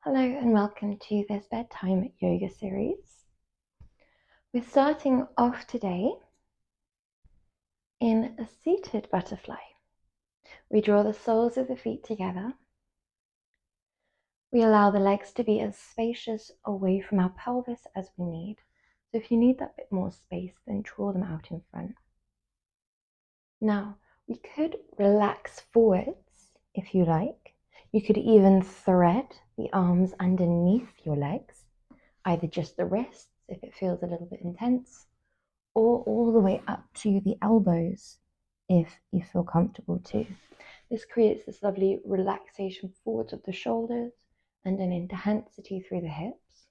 Hello and welcome to this Bedtime Yoga series. We're starting off today in a seated butterfly. We draw the soles of the feet together. We allow the legs to be as spacious away from our pelvis as we need. So if you need that bit more space, then draw them out in front. Now, we could relax forwards if you like. You could even thread the arms underneath your legs, either just the wrists if it feels a little bit intense, or all the way up to the elbows if you feel comfortable too. This creates this lovely relaxation forwards of the shoulders and an intensity through the hips.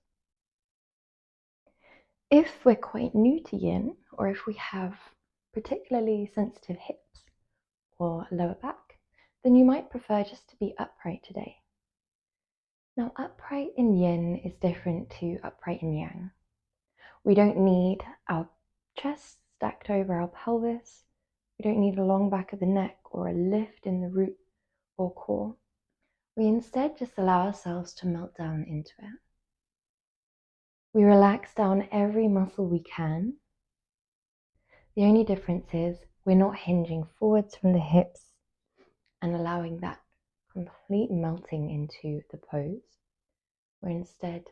If we're quite new to yin, or if we have particularly sensitive hips or lower back, then you might prefer just to be upright today. Now, upright in yin is different to upright in yang. We don't need our chest stacked over our pelvis. We don't need a long back of the neck or a lift in the root or core. We instead just allow ourselves to melt down into it. We relax down every muscle we can. The only difference is we're not hinging forwards from the hips and allowing that complete melting into the pose. We're instead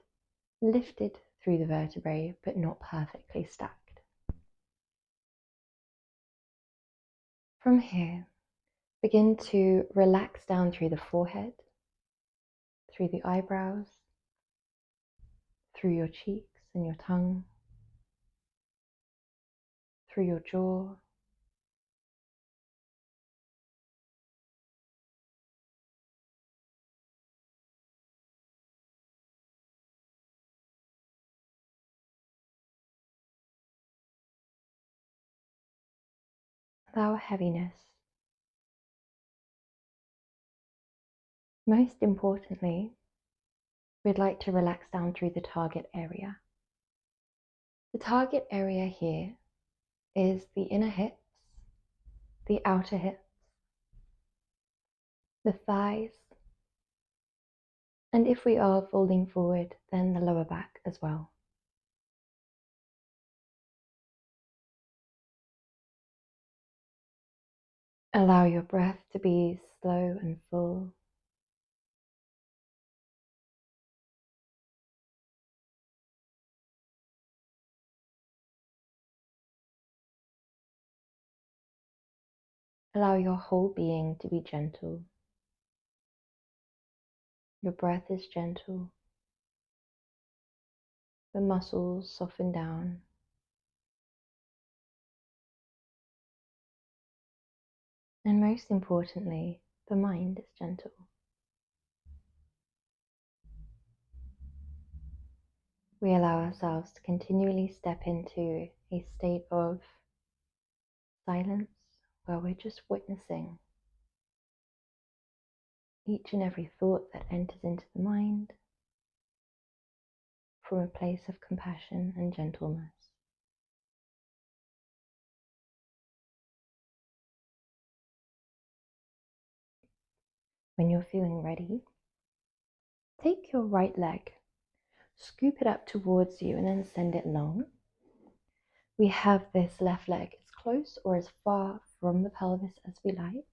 lifted through the vertebrae, but not perfectly stacked. From here, begin to relax down through the forehead, through the eyebrows, through your cheeks and your tongue, through your jaw, allow heaviness. Most importantly, we'd like to relax down through the target area. The target area here is the inner hips, the outer hips, the thighs, and if we are folding forward, then the lower back as well. Allow your breath to be slow and full. Allow your whole being to be gentle. Your breath is gentle. The muscles soften down. And most importantly, the mind is gentle. We allow ourselves to continually step into a state of silence where we're just witnessing each and every thought that enters into the mind from a place of compassion and gentleness. When you're feeling ready, take your right leg, scoop it up towards you and then send it long. We have this left leg as close or as far from the pelvis as we like.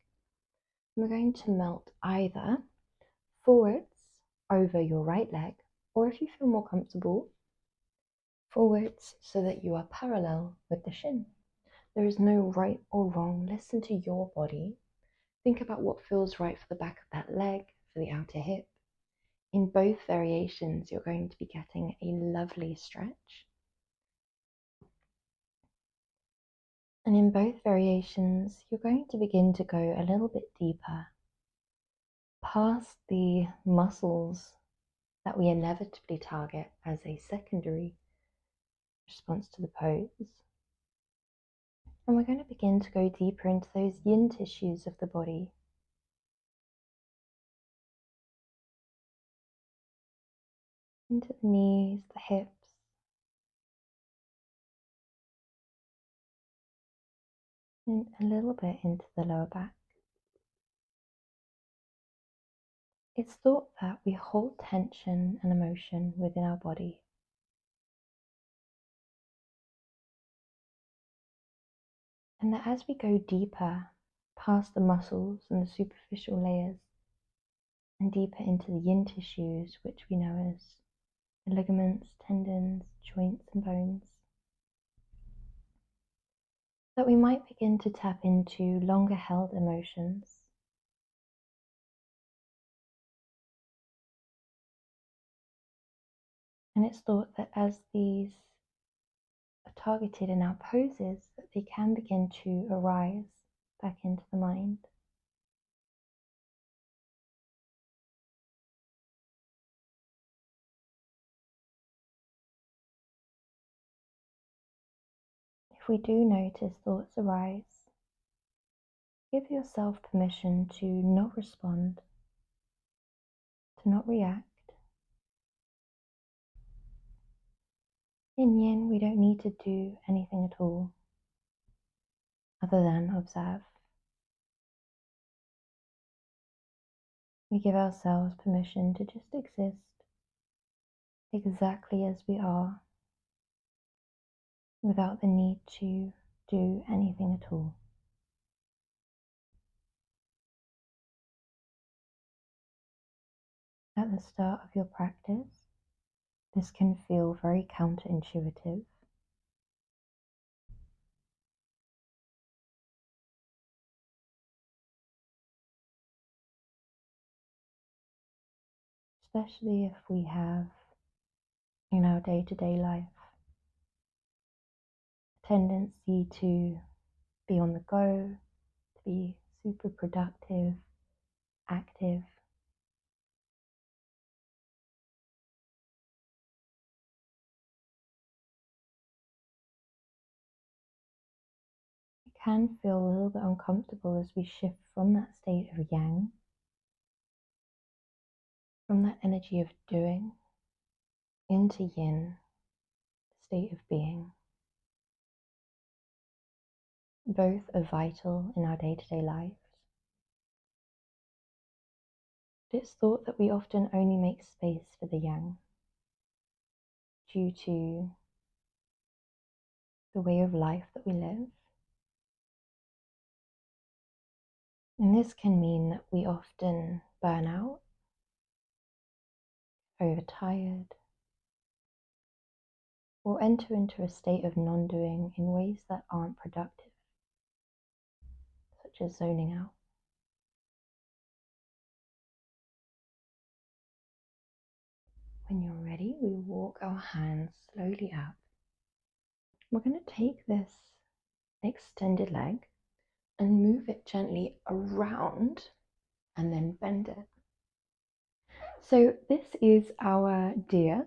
We're going to melt either forwards over your right leg, or if you feel more comfortable, forwards so that you are parallel with the shin. There is no right or wrong. Listen to your body. Think about what feels right for the back of that leg, for the outer hip. In both variations, you're going to be getting a lovely stretch. And in both variations, you're going to begin to go a little bit deeper, past the muscles that we inevitably target as a secondary response to the pose. And we're going to begin to go deeper into those yin tissues of the body. Into the knees, the hips, and a little bit into the lower back. It's thought that we hold tension and emotion within our body. And that as we go deeper past the muscles and the superficial layers and deeper into the yin tissues, which we know as the ligaments, tendons, joints, and bones, that we might begin to tap into longer held emotions. And it's thought that as these are targeted in our poses, that they can begin to arise back into the mind. If we do notice thoughts arise, give yourself permission to not respond, to not react. In yin, we don't need to do anything at all other than observe. We give ourselves permission to just exist exactly as we are, without the need to do anything at all. At the start of your practice, this can feel very counterintuitive. Especially if we have, in our day-to-day life, a tendency to be on the go, to be super productive, active. It can feel a little bit uncomfortable as we shift from that state of yang, from that energy of doing, into yin, the state of being. Both are vital in our day-to-day lives. But it's thought that we often only make space for the yang due to the way of life that we live. And this can mean that we often burn out, overtired, or enter into a state of non-doing in ways that aren't productive, such as zoning out. When you're ready, we walk our hands slowly up. We're going to take this extended leg and move it gently around and then bend it. So this is our deer.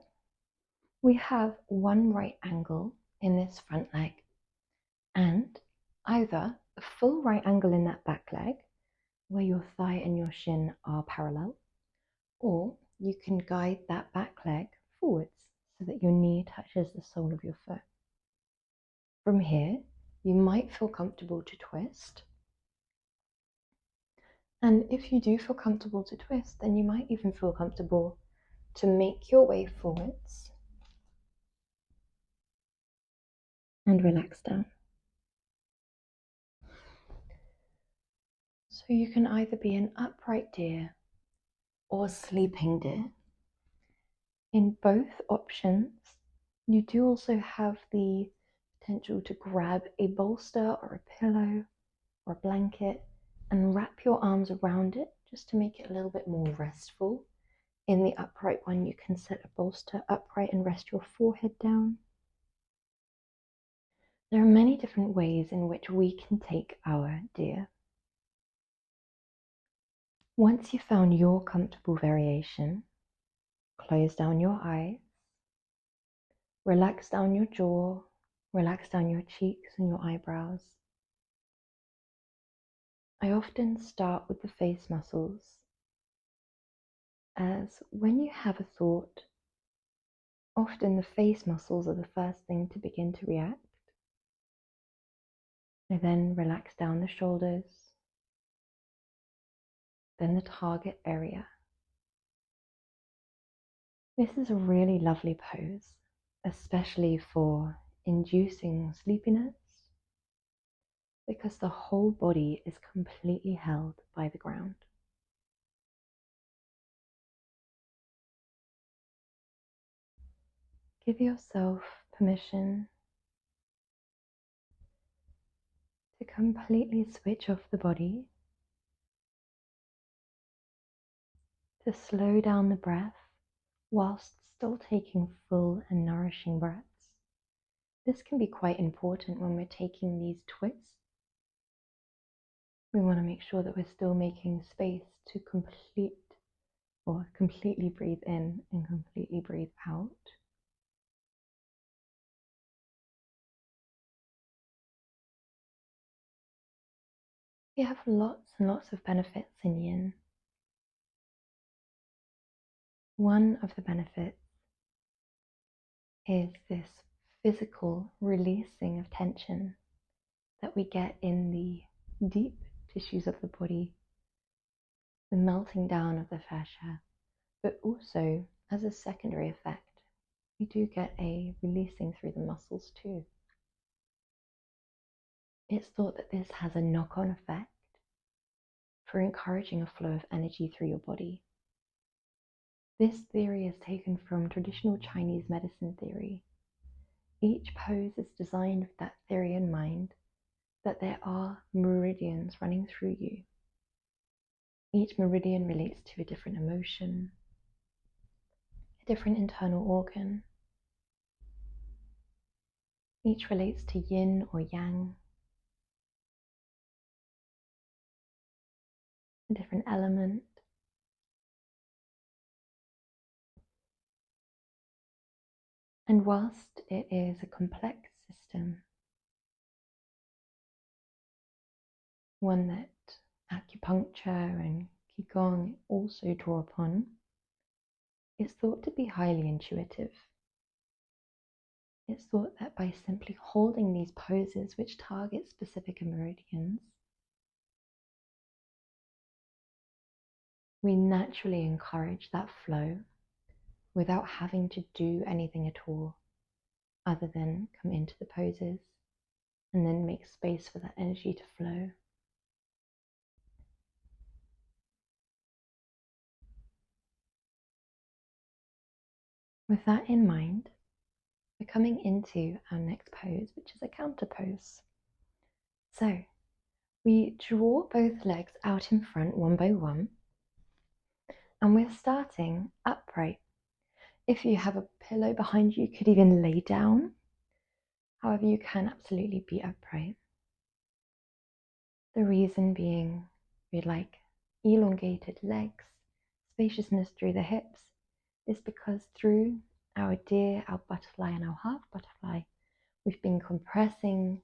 We have one right angle in this front leg and either a full right angle in that back leg where your thigh and your shin are parallel, or you can guide that back leg forwards so that your knee touches the sole of your foot. From here, you might feel comfortable to twist. And if you do feel comfortable to twist, then you might even feel comfortable to make your way forwards and relax down. So you can either be an upright deer or sleeping deer. In both options, you do also have the potential to grab a bolster or a pillow or a blanket and wrap your arms around it just to make it a little bit more restful. In the upright one, you can set a bolster upright and rest your forehead down. There are many different ways in which we can take our deer. Once you've found your comfortable variation, close down your eyes, relax down your jaw, relax down your cheeks and your eyebrows. I often start with the face muscles, as when you have a thought, often the face muscles are the first thing to begin to react. I then relax down the shoulders, then the target area, This is a really lovely pose, especially for inducing sleepiness, because the whole body is completely held by the ground. Give yourself permission to completely switch off the body, to slow down the breath whilst still taking full and nourishing breaths. This can be quite important when we're taking these twists. We want to make sure that we're still making space to completely breathe in and completely breathe out. We have lots and lots of benefits in yin. One of the benefits is this physical releasing of tension that we get in the deep tissues of the body, the melting down of the fascia, but also as a secondary effect, we do get a releasing through the muscles too. It's thought that this has a knock-on effect for encouraging a flow of energy through your body. This theory is taken from traditional Chinese medicine theory. Each pose is designed with that theory in mind, that there are meridians running through you. Each meridian relates to a different emotion, a different internal organ. Each relates to yin or yang, a different element. And whilst it is a complex system, one that acupuncture and qigong also draw upon, it's thought to be highly intuitive. It's thought that by simply holding these poses which target specific meridians, we naturally encourage that flow without having to do anything at all other than come into the poses and then make space for that energy to flow. With that in mind, we're coming into our next pose, which is a counter pose. So we draw both legs out in front one by one, and we're starting upright. If you have a pillow behind you, you could even lay down. However, you can absolutely be upright. The reason being we like elongated legs, spaciousness through the hips, is because through our deer, our butterfly, and our half butterfly, we've been compressing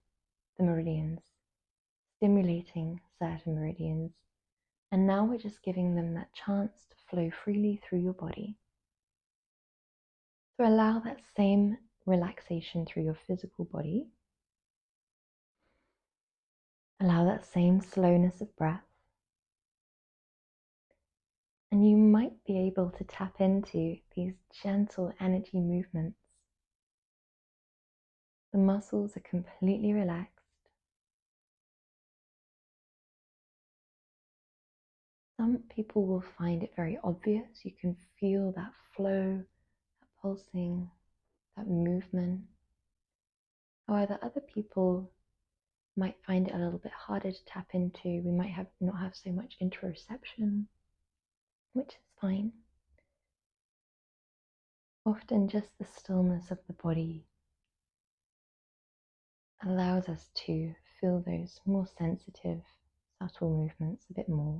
the meridians, stimulating certain meridians, and now we're just giving them that chance to flow freely through your body. So allow that same relaxation through your physical body. Allow that same slowness of breath. And you might be able to tap into these gentle energy movements. The muscles are completely relaxed. Some people will find it very obvious. You can feel that flow, that pulsing, that movement. However, other people might find it a little bit harder to tap into. We might not have so much interoception, which is fine. Often just the stillness of the body allows us to feel those more sensitive, subtle movements a bit more.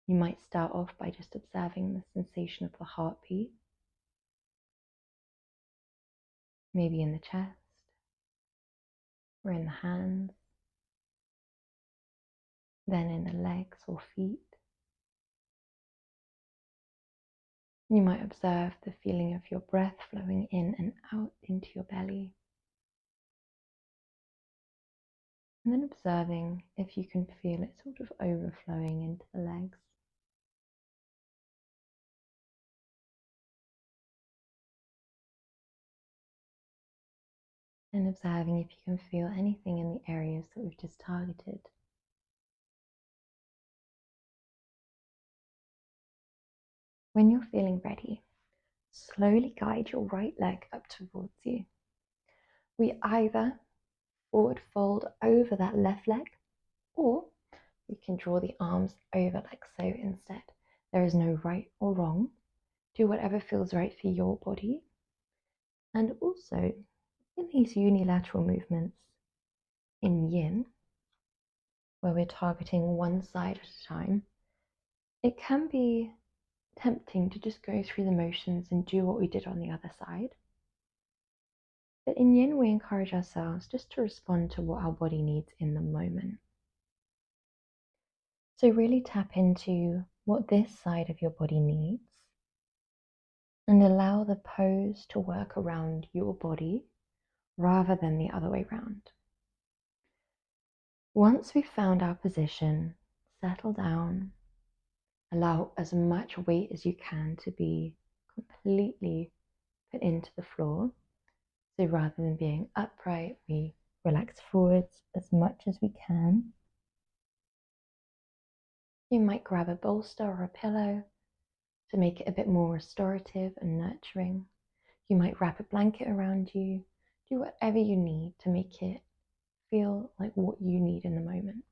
You might start off by just observing the sensation of the heartbeat, maybe in the chest or in the hands, then in the legs or feet. You might observe the feeling of your breath flowing in and out into your belly. And then observing if you can feel it sort of overflowing into the legs. and observing if you can feel anything in the areas that we've just targeted. When you're feeling ready, slowly guide your right leg up towards you. We either forward fold over that left leg, or you can draw the arms over like so instead. There is no right or wrong. Do whatever feels right for your body. And also, in these unilateral movements in yin, where we're targeting one side at a time, it can be tempting to just go through the motions and do what we did on the other side. But in yin, we encourage ourselves just to respond to what our body needs in the moment. So really tap into what this side of your body needs and allow the pose to work around your body rather than the other way around. Once we've found our position, settle down, allow as much weight as you can to be completely put into the floor. So rather than being upright, we relax forwards as much as we can. You might grab a bolster or a pillow to make it a bit more restorative and nurturing. You might wrap a blanket around you. Do whatever you need to make it feel like what you need in the moment.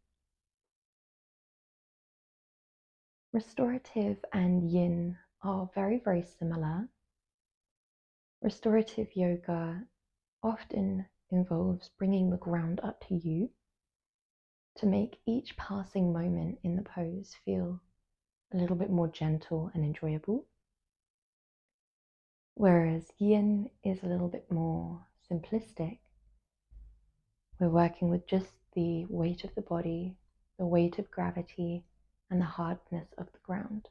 Restorative and yin are very, very similar. Restorative yoga often involves bringing the ground up to you to make each passing moment in the pose feel a little bit more gentle and enjoyable. Whereas yin is a little bit more simplistic. We're working with just the weight of the body, the weight of gravity, and the hardness of the ground.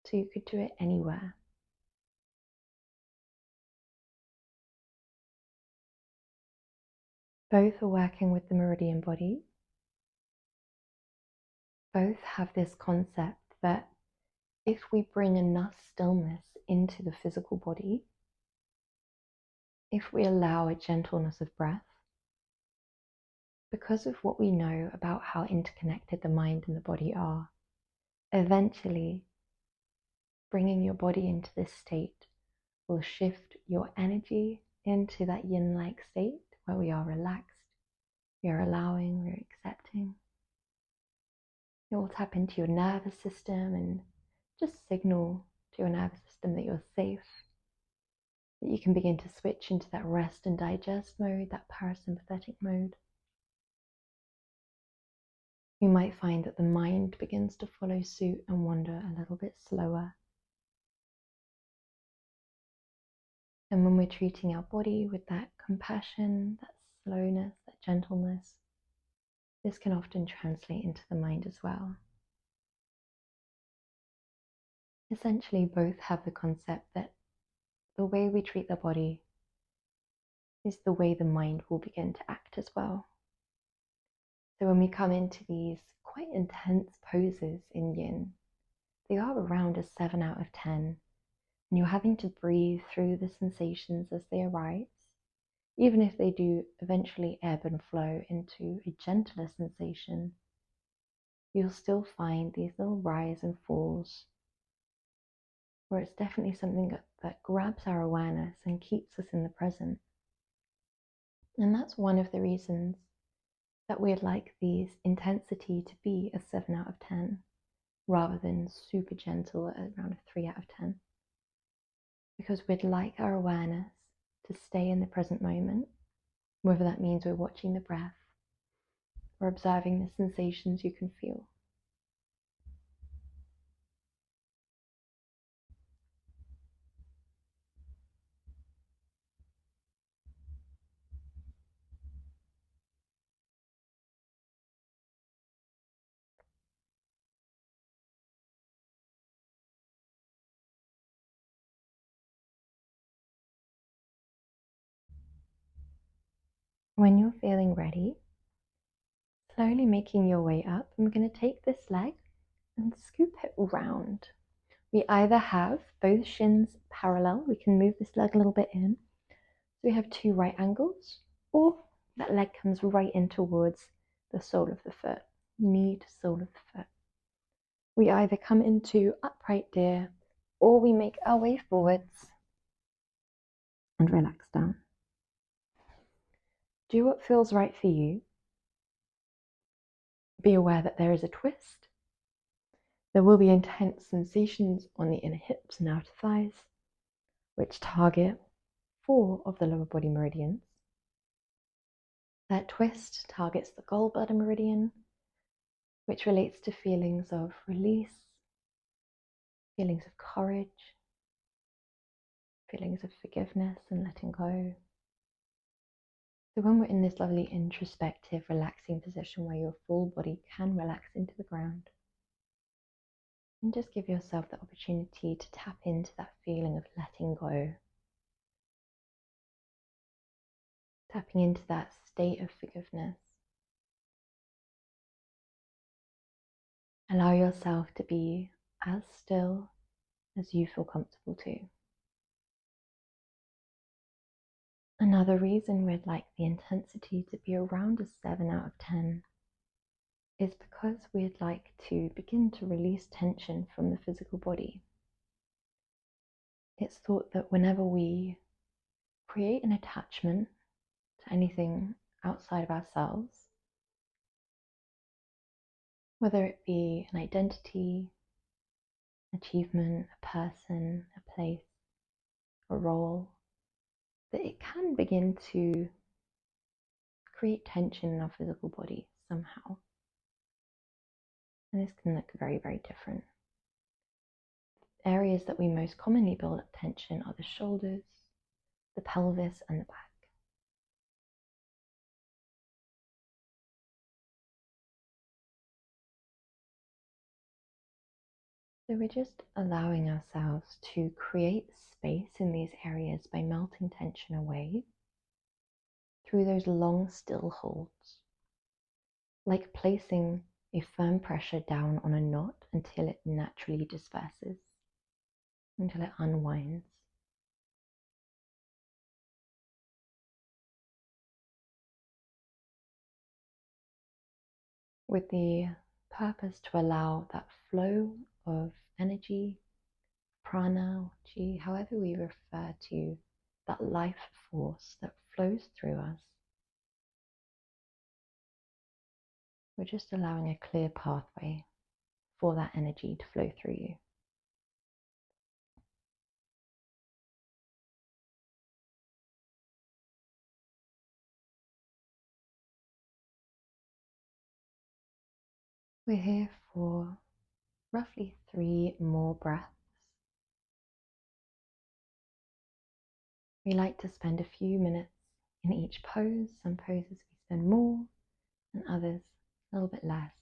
So you could do it anywhere. Both are working with the meridian body. Both have this concept that if we bring enough stillness into the physical body, if we allow a gentleness of breath, because of what we know about how interconnected the mind and the body are, eventually bringing your body into this state will shift your energy into that yin-like state where we are relaxed, we are allowing, we're accepting. It will tap into your nervous system and just signal to your nervous system that you're safe, that you can begin to switch into that rest and digest mode, that parasympathetic mode. You might find that the mind begins to follow suit and wander a little bit slower. And when we're treating our body with that compassion, that slowness, that gentleness, this can often translate into the mind as well. Essentially, both have the concept that the way we treat the body is the way the mind will begin to act as well. So when we come into these quite intense poses in yin, they are around a 7 out of 10, and you're having to breathe through the sensations as they arise. Even if they do eventually ebb and flow into a gentler sensation, you'll still find these little rise and falls where it's definitely something that grabs our awareness and keeps us in the present. And that's one of the reasons that we'd like these intensity to be a 7 out of 10 rather than super gentle at around a 3 out of 10. Because we'd like our awareness to stay in the present moment, whether that means we're watching the breath or observing the sensations you can feel. When you're feeling ready, slowly making your way up, I'm going to take this leg and scoop it round. We either have both shins parallel, we can move this leg a little bit in, So we have two right angles, or that leg comes right in towards the sole of the foot, knee to sole of the foot. We either come into upright deer, or we make our way forwards and relax down. Do what feels right for you. Be aware that there is a twist. There will be intense sensations on the inner hips and outer thighs, which target 4 of the lower body meridians. That twist targets the gallbladder meridian, which relates to feelings of release, feelings of courage, feelings of forgiveness and letting go. So when we're in this lovely introspective, relaxing position where your full body can relax into the ground, and just give yourself the opportunity to tap into that feeling of letting go, tapping into that state of forgiveness. Allow yourself to be as still as you feel comfortable to. Another reason we'd like the intensity to be around a 7 out of 10 is because we'd like to begin to release tension from the physical body. It's thought that whenever we create an attachment to anything outside of ourselves, whether it be an identity, achievement, a person, a place, a role, that it can begin to create tension in our physical body somehow. And this can look very, very different. Areas that we most commonly build up tension are the shoulders, the pelvis, and the back. So we're just allowing ourselves to create space in these areas by melting tension away through those long, still holds, like placing a firm pressure down on a knot until it naturally disperses, until it unwinds. With the purpose to allow that flow of energy, prana, chi, however we refer to that life force that flows through us. We're just allowing a clear pathway for that energy to flow through you. We're here for roughly 3 more breaths. We like to spend a few minutes in each pose. Some poses we spend more, and others a little bit less.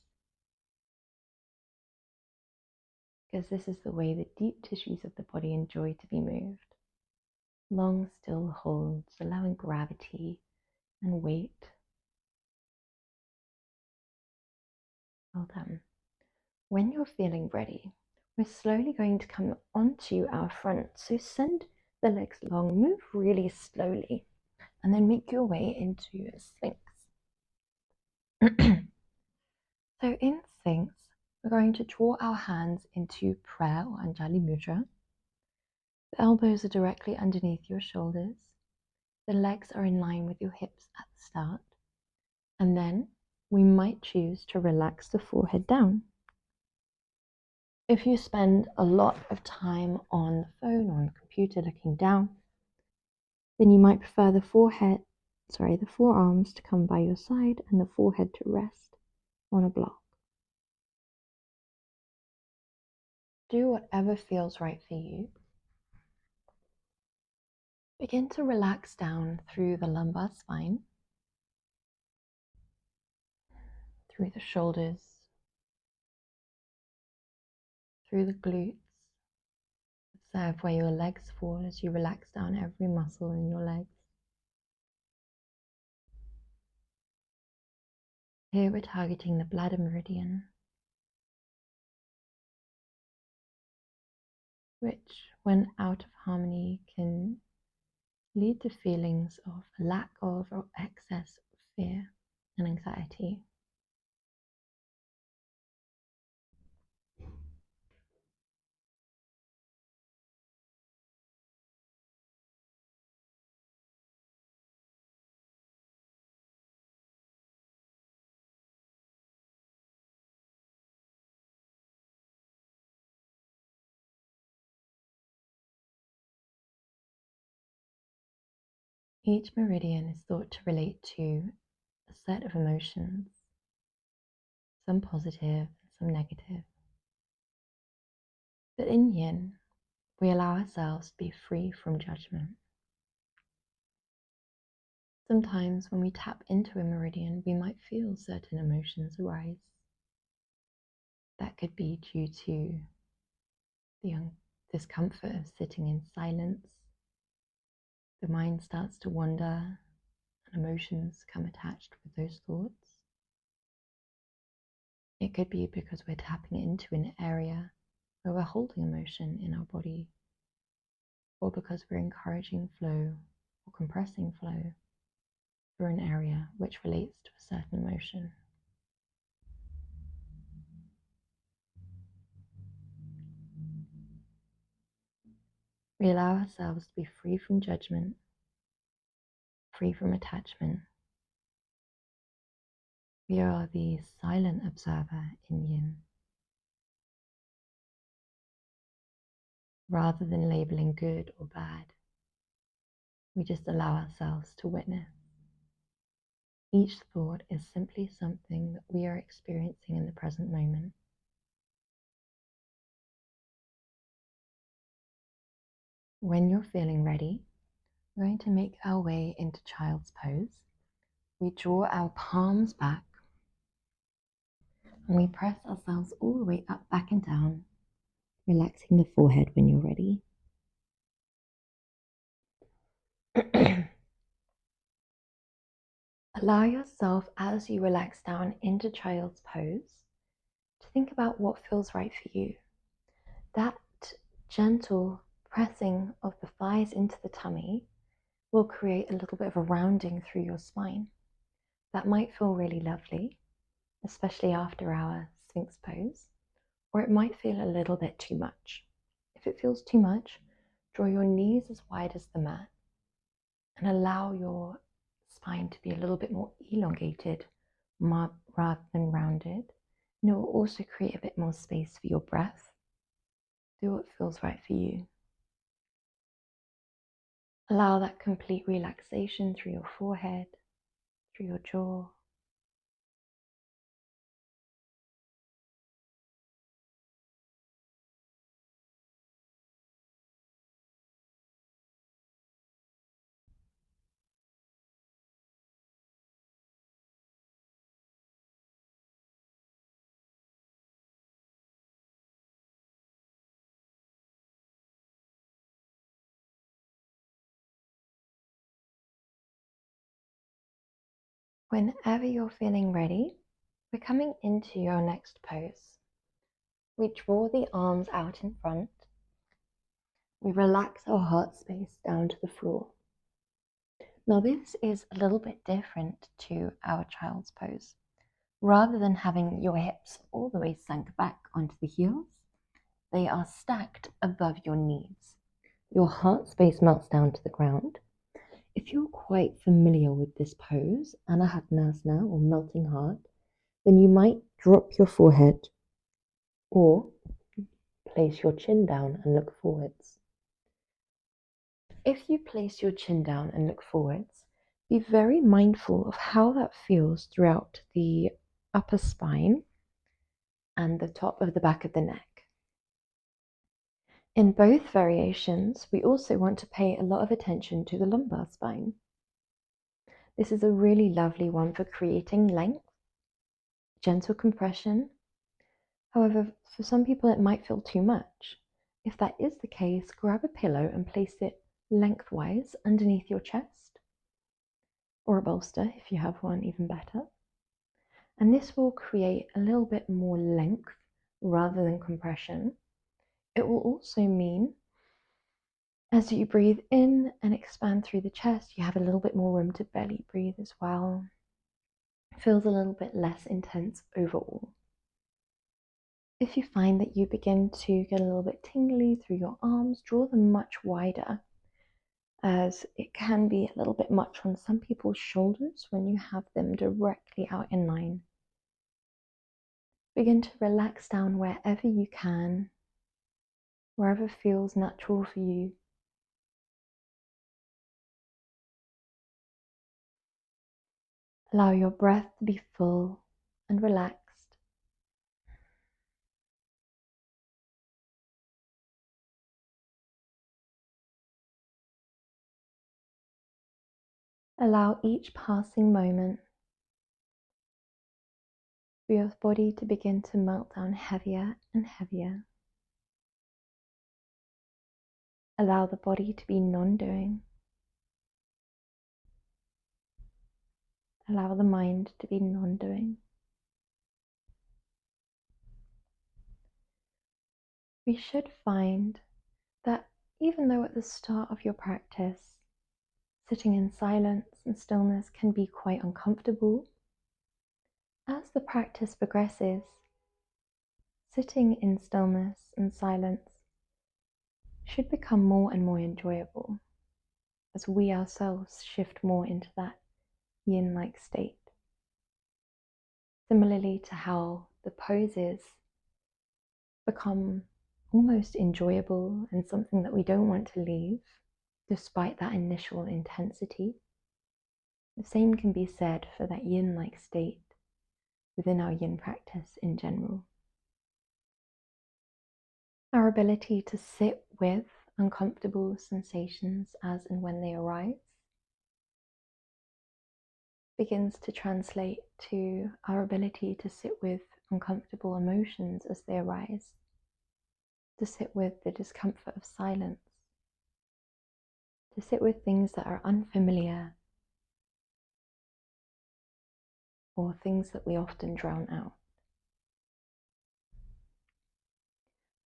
Because this is the way the deep tissues of the body enjoy to be moved. Long, still holds, allowing gravity and weight. Well done. When you're feeling ready, we're slowly going to come onto our front. So send the legs long, move really slowly, and then make your way into a Sphinx. So in Sphinx, we're going to draw our hands into prayer or Anjali Mudra. The elbows are directly underneath your shoulders. The legs are in line with your hips at the start. And then we might choose to relax the forehead down. If you spend a lot of time on the phone or on the computer looking down, then you might prefer the forearms to come by your side and the forehead to rest on a block. Do whatever feels right for you. Begin to relax down through the lumbar spine, through the shoulders, through the glutes. Observe where your legs fall as you relax down every muscle in your legs. Here we're targeting the bladder meridian, which, when out of harmony, can lead to feelings of lack of or excess fear and anxiety. Each meridian is thought to relate to a set of emotions, some positive and some negative. But in yin, we allow ourselves to be free from judgment. Sometimes when we tap into a meridian, we might feel certain emotions arise. That could be due to the discomfort of sitting in silence. The mind starts to wander and emotions come attached with those thoughts. It could be because we're tapping into an area where we're holding emotion in our body, or because we're encouraging flow or compressing flow through an area which relates to a certain emotion. We allow ourselves to be free from judgment, free from attachment. We are the silent observer in yin. Rather than labeling good or bad, we just allow ourselves to witness. Each thought is simply something that we are experiencing in the present moment. When you're feeling ready, we're going to make our way into child's pose. We draw our palms back and we press ourselves all the way up, back and down, relaxing the forehead when you're ready. Allow yourself, as you relax down into child's pose, to think about what feels right for you. That gentle pressing of the thighs into the tummy will create a little bit of a rounding through your spine. That might feel really lovely, especially after our Sphinx pose, or it might feel a little bit too much. If it feels too much, draw your knees as wide as the mat and allow your spine to be a little bit more elongated rather than rounded. And it will also create a bit more space for your breath. Do what feels right for you. Allow that complete relaxation through your forehead, through your jaw. Whenever you're feeling ready, we're coming into your next pose. We draw the arms out in front. We relax our heart space down to the floor. Now this is a little bit different to our child's pose. Rather than having your hips all the way sunk back onto the heels, they are stacked above your knees. Your heart space melts down to the ground. If you're quite familiar with this pose, Anahatnasana or melting heart, then you might drop your forehead or place your chin down and look forwards. If you place your chin down and look forwards, be very mindful of how that feels throughout the upper spine and the top of the back of the neck. In both variations, we also want to pay a lot of attention to the lumbar spine. This is a really lovely one for creating length, gentle compression. However, for some people it might feel too much. If that is the case, grab a pillow and place it lengthwise underneath your chest, or a bolster if you have one, even better. And this will create a little bit more length rather than compression. It will also mean As you breathe in and expand through the chest, you have a little bit more room to belly breathe as well. It feels a little bit less intense overall. If you find that you begin to get a little bit tingly through your arms, draw them much wider, as it can be a little bit much on some people's shoulders when you have them directly out in line. Begin to relax down wherever you can, wherever feels natural for you. Allow your breath to be full and relaxed. Allow each passing moment for your body to begin to melt down heavier and heavier. Allow the body to be non-doing. Allow the mind to be non-doing. We should find that even though at the start of your practice, sitting in silence and stillness can be quite uncomfortable, as the practice progresses, sitting in stillness and silence should become more and more enjoyable as we ourselves shift more into that yin-like state. Similarly to how the poses become almost enjoyable and something that we don't want to leave despite that initial intensity, the same can be said for that yin-like state within our yin practice in general. Our ability to sit with uncomfortable sensations as and when they arise begins to translate to our ability to sit with uncomfortable emotions as they arise, to sit with the discomfort of silence, to sit with things that are unfamiliar or things that we often drown out.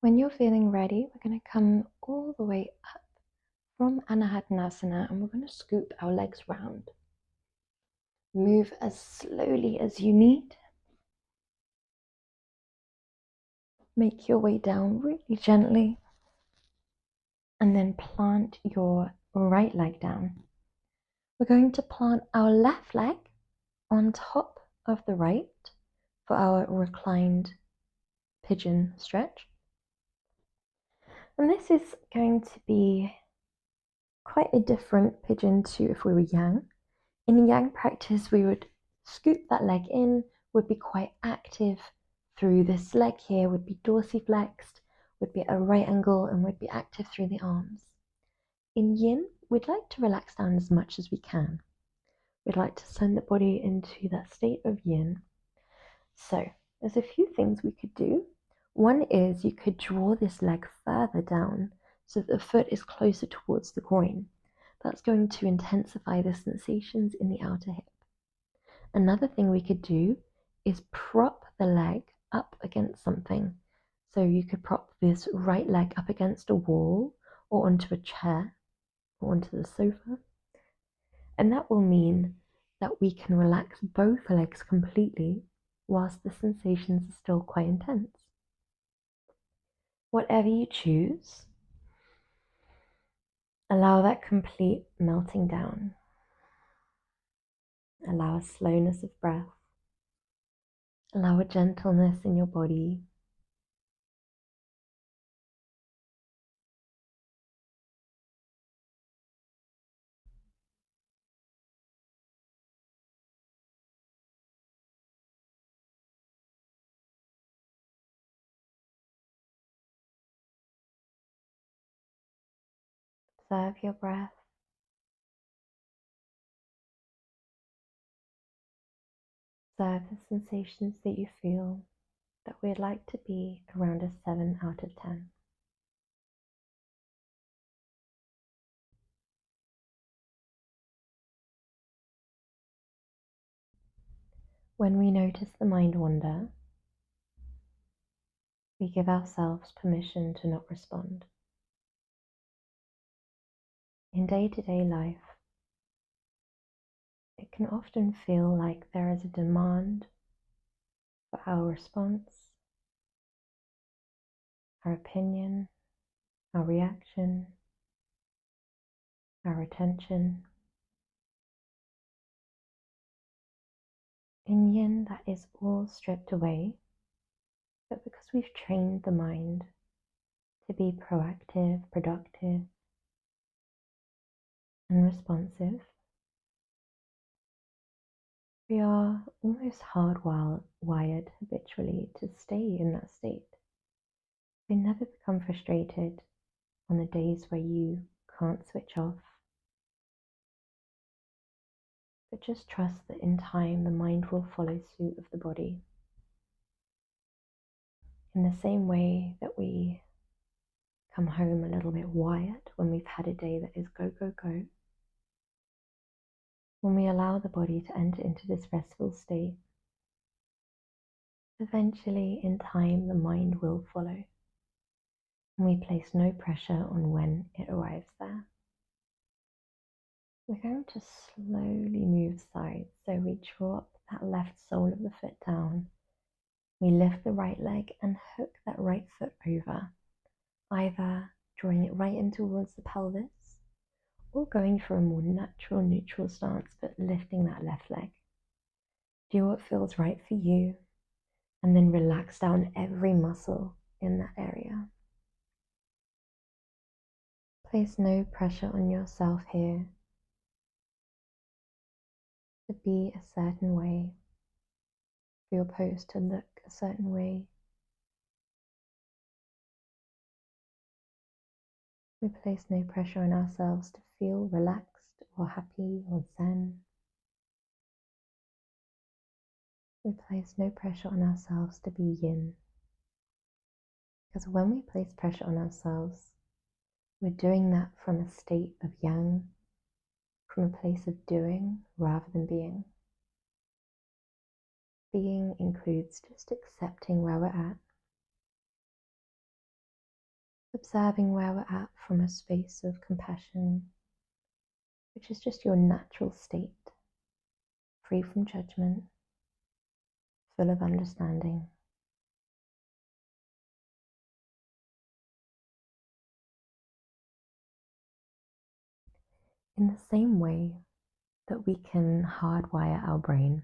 When you're feeling ready, we're going to come all the way up from Anahatanasana and we're going to scoop our legs round. Move as slowly as you need. Make your way down really gently and then plant your right leg down. We're going to plant our left leg on top of the right for our reclined pigeon stretch. And this is going to be quite a different pigeon to if we were yang. In yang practice, we would scoop that leg in, would be quite active through this leg here, would be dorsiflexed, would be at a right angle, and would be active through the arms. In yin, we'd like to relax down as much as we can. We'd like to send the body into that state of yin. So there's a few things we could do. One is you could draw this leg further down so that the foot is closer towards the groin. That's going to intensify the sensations in the outer hip. Another thing we could do is prop the leg up against something. So you could prop this right leg up against a wall or onto a chair or onto the sofa. And that will mean that we can relax both legs completely whilst the sensations are still quite intense. Whatever you choose, allow that complete melting down. Allow a slowness of breath. Allow a gentleness in your body. Observe your breath. Observe the sensations that you feel that we'd like to be around a 7 out of 10. When we notice the mind wander, we give ourselves permission to not respond. In day-to-day life, it can often feel like there is a demand for our response, our opinion, our reaction, our attention. In yin, that is all stripped away, but because we've trained the mind to be proactive, productive, and responsive, we are almost hardwired habitually to stay in that state. You never become frustrated on the days where you can't switch off, but just trust that in time the mind will follow suit of the body. In the same way that we come home a little bit wired when we've had a day that is go, go, go, when we allow the body to enter into this restful state, eventually in time the mind will follow, and we place no pressure on when it arrives there. We're going to slowly move sides, so we drop that left sole of the foot down. We lift the right leg and hook that right foot over, either drawing it right in towards the pelvis or going for a more natural neutral stance, but lifting that left leg. Do what feels right for you, and then relax down every muscle in that area. Place no pressure on yourself here to be a certain way, for your pose to look a certain way. We place no pressure on ourselves to feel relaxed or happy or zen. We place no pressure on ourselves to be yin. Because when we place pressure on ourselves, we're doing that from a state of yang, from a place of doing rather than being. Being includes just accepting where we're at, observing where we're at from a space of compassion, which is just your natural state, free from judgment, full of understanding. In the same way that we can hardwire our brain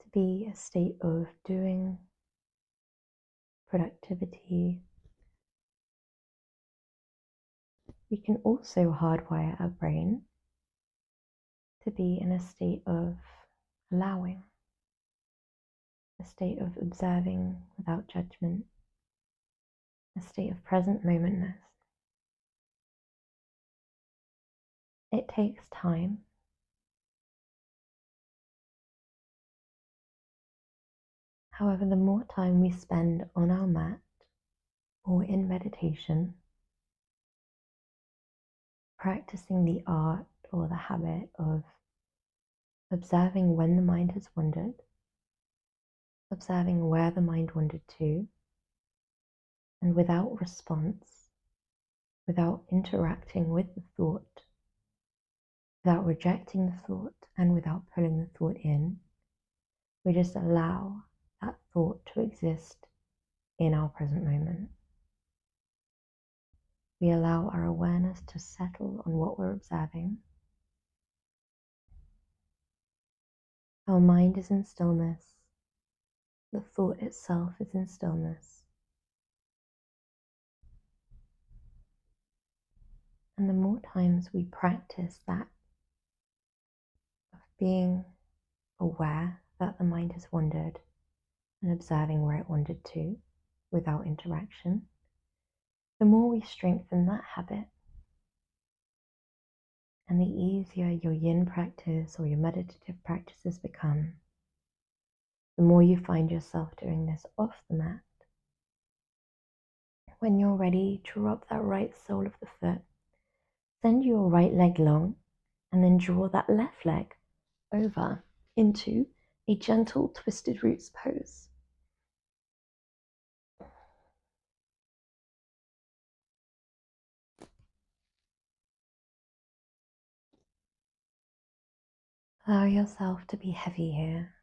to be a state of doing, productivity, we can also hardwire our brain to be in a state of allowing, a state of observing without judgment, a state of present momentness. It takes time. However, the more time we spend on our mat or in meditation, practicing the art or the habit of observing when the mind has wandered, observing where the mind wandered to, and without response, without interacting with the thought, without rejecting the thought, and without pulling the thought in, we just allow that thought to exist in our present moment. We allow our awareness to settle on what we're observing. Our mind is in stillness. The thought itself is in stillness. And the more times we practice that, of being aware that the mind has wandered and observing where it wandered to without interaction, the more we strengthen that habit, and the easier your yin practice or your meditative practices become, the more you find yourself doing this off the mat. When you're ready, drop that right sole of the foot, send your right leg long, and then draw that left leg over into a gentle twisted roots pose. Allow yourself to be heavy here.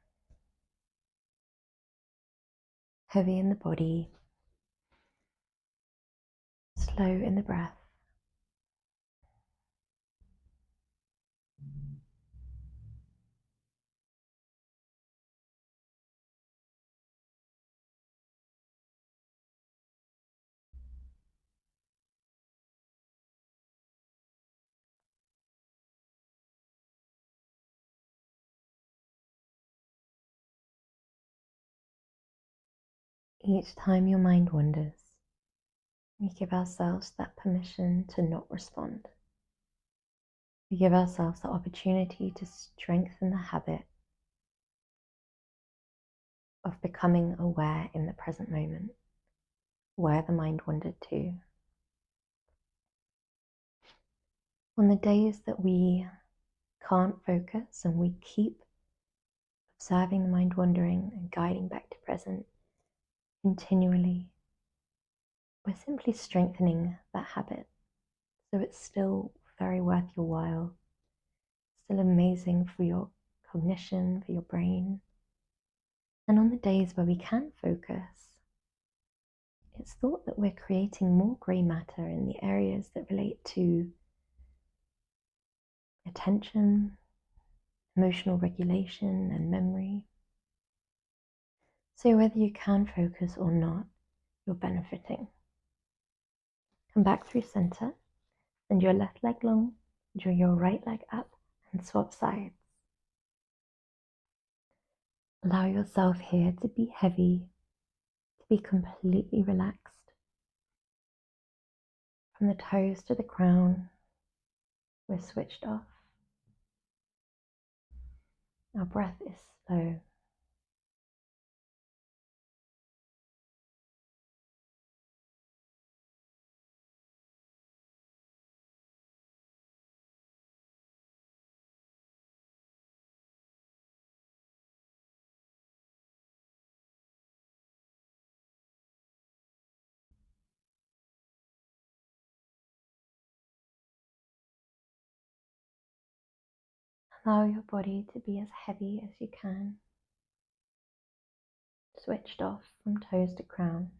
Heavy in the body, slow in the breath. Each time your mind wanders, we give ourselves that permission to not respond. We give ourselves the opportunity to strengthen the habit of becoming aware in the present moment, where the mind wandered to. On the days that we can't focus and we keep observing the mind wandering and guiding back to present continually, we're simply strengthening that habit. So it's still very worth your while, still amazing for your cognition, for your brain. And on the days where we can focus, it's thought that we're creating more grey matter in the areas that relate to attention, emotional regulation, and memory. So whether you can focus or not, you're benefiting. Come back through center, send your left leg long, draw your right leg up, and swap sides. Allow yourself here to be heavy, to be completely relaxed. From the toes to the crown, we're switched off. Our breath is slow. Allow your body to be as heavy as you can, switched off from toes to crown.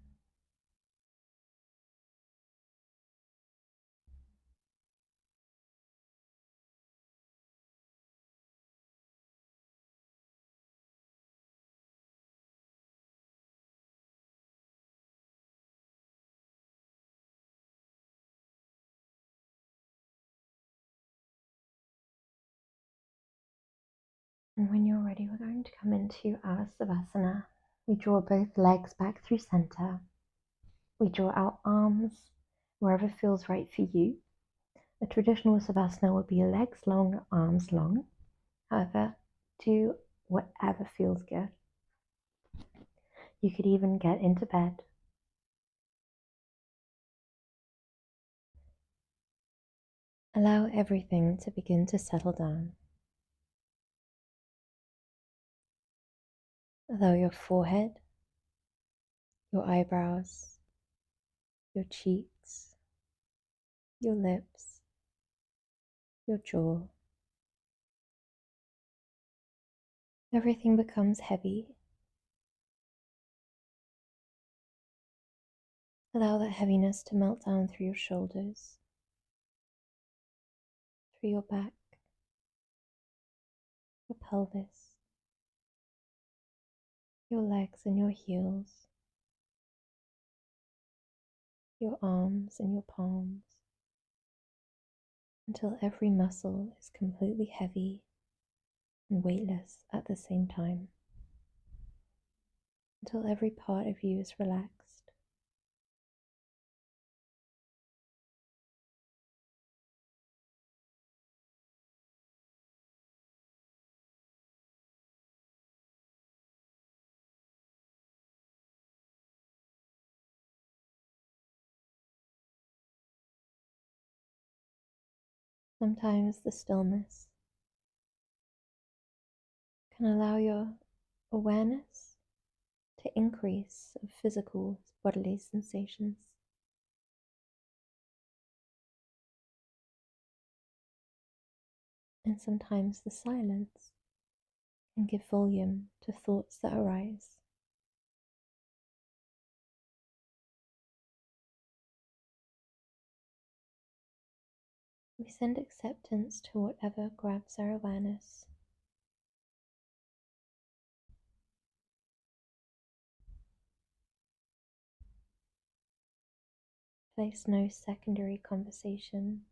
And when you're ready, we're going to come into our Savasana. We draw both legs back through center. We draw our arms wherever feels right for you. A traditional Savasana would be legs long, arms long. However, do whatever feels good. You could even get into bed. Allow everything to begin to settle down. Allow your forehead, your eyebrows, your cheeks, your lips, your jaw. Everything becomes heavy. Allow that heaviness to melt down through your shoulders, through your back, your pelvis, your legs and your heels, your arms and your palms, until every muscle is completely heavy and weightless at the same time, until every part of you is relaxed. Sometimes the stillness can allow your awareness to increase of physical bodily sensations. And sometimes the silence can give volume to thoughts that arise. We send acceptance to whatever grabs our awareness. Place no secondary conversation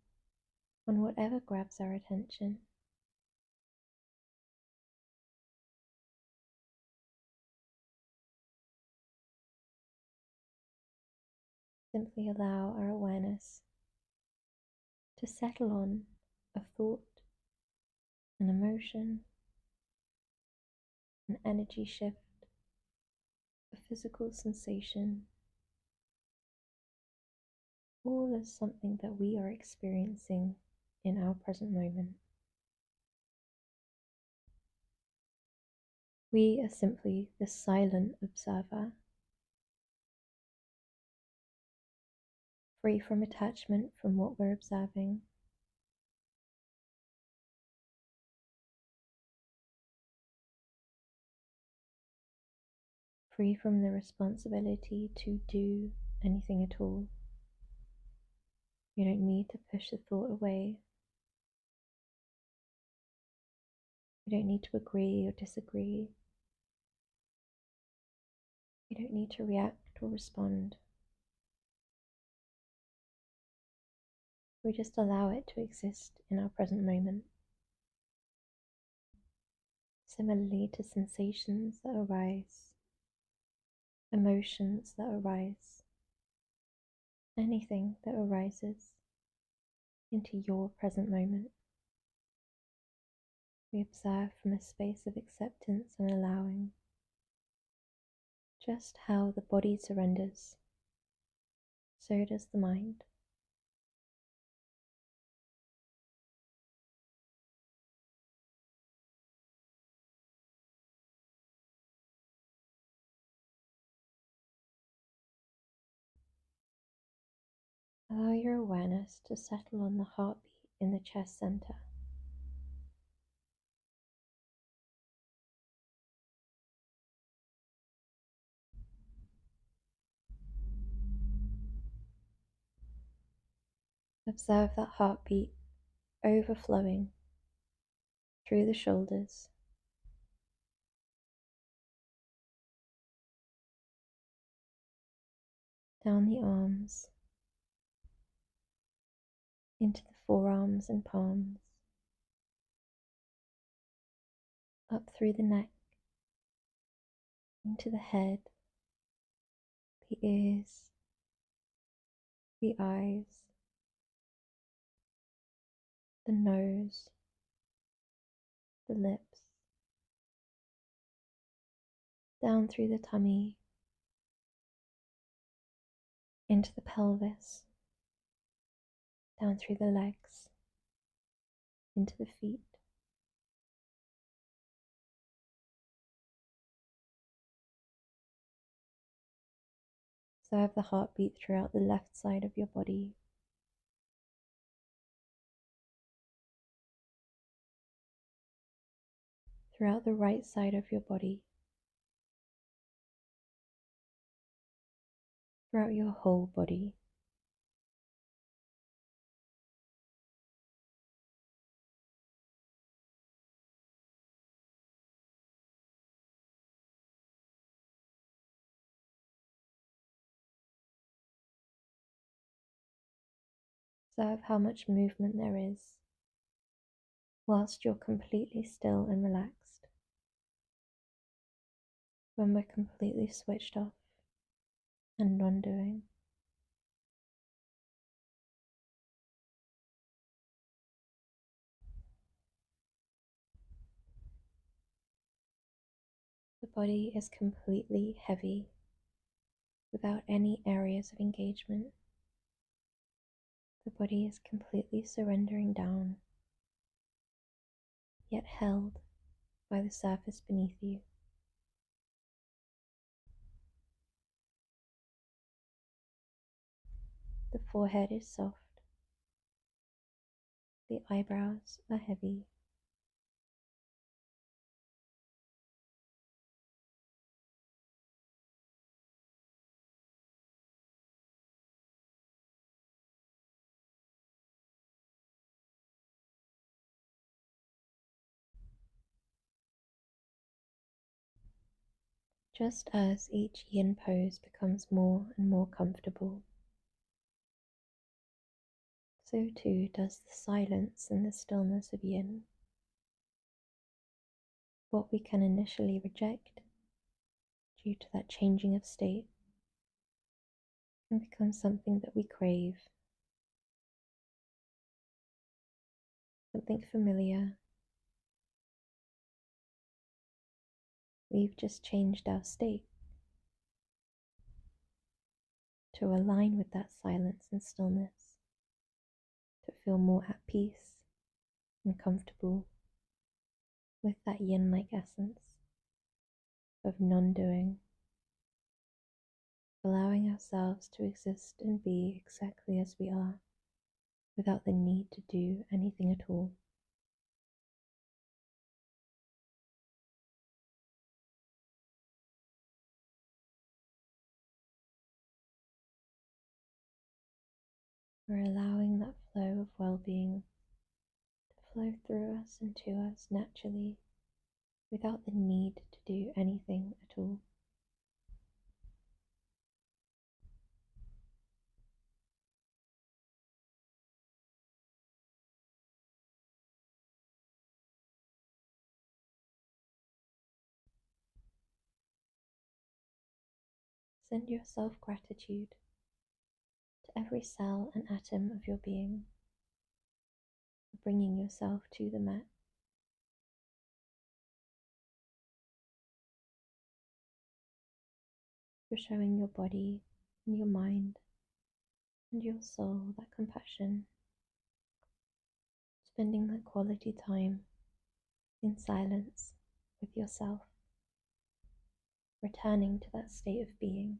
on whatever grabs our attention. Simply allow our awareness to settle on a thought, an emotion, an energy shift, a physical sensation, all as something that we are experiencing in our present moment. We are simply the silent observer, free from attachment from what we're observing, free from the responsibility to do anything at all. You don't need to push the thought away. You don't need to agree or disagree. You don't need to react or respond. We just allow it to exist in our present moment. Similarly to sensations that arise, emotions that arise, anything that arises into your present moment. We observe from a space of acceptance and allowing. Just how the body surrenders, so does the mind. Allow your awareness to settle on the heartbeat in the chest center. Observe that heartbeat overflowing through the shoulders, down the arms, into the forearms and palms, up through the neck, into the head, the ears, the eyes, the nose, the lips, down through the tummy, into the pelvis, down through the legs, into the feet. Observe the heartbeat throughout the left side of your body, throughout the right side of your body, throughout your whole body. Observe how much movement there is whilst you're completely still and relaxed. When we're completely switched off and non-doing. The body is completely heavy without any areas of engagement. The body is completely surrendering down, yet held by the surface beneath you. The forehead is soft. The eyebrows are heavy. Just as each yin pose becomes more and more comfortable, so too does the silence and the stillness of yin. What we can initially reject due to that changing of state can become something that we crave, something familiar. We've just changed our state to align with that silence and stillness, to feel more at peace and comfortable with that yin-like essence of non-doing, allowing ourselves to exist and be exactly as we are without the need to do anything at all. We're allowing that flow of well-being to flow through us and to us naturally without the need to do anything at all. Send yourself gratitude to every cell and atom of your being for bringing yourself to the mat. For showing your body and your mind and your soul that compassion, spending that quality time in silence with yourself, returning to that state of being.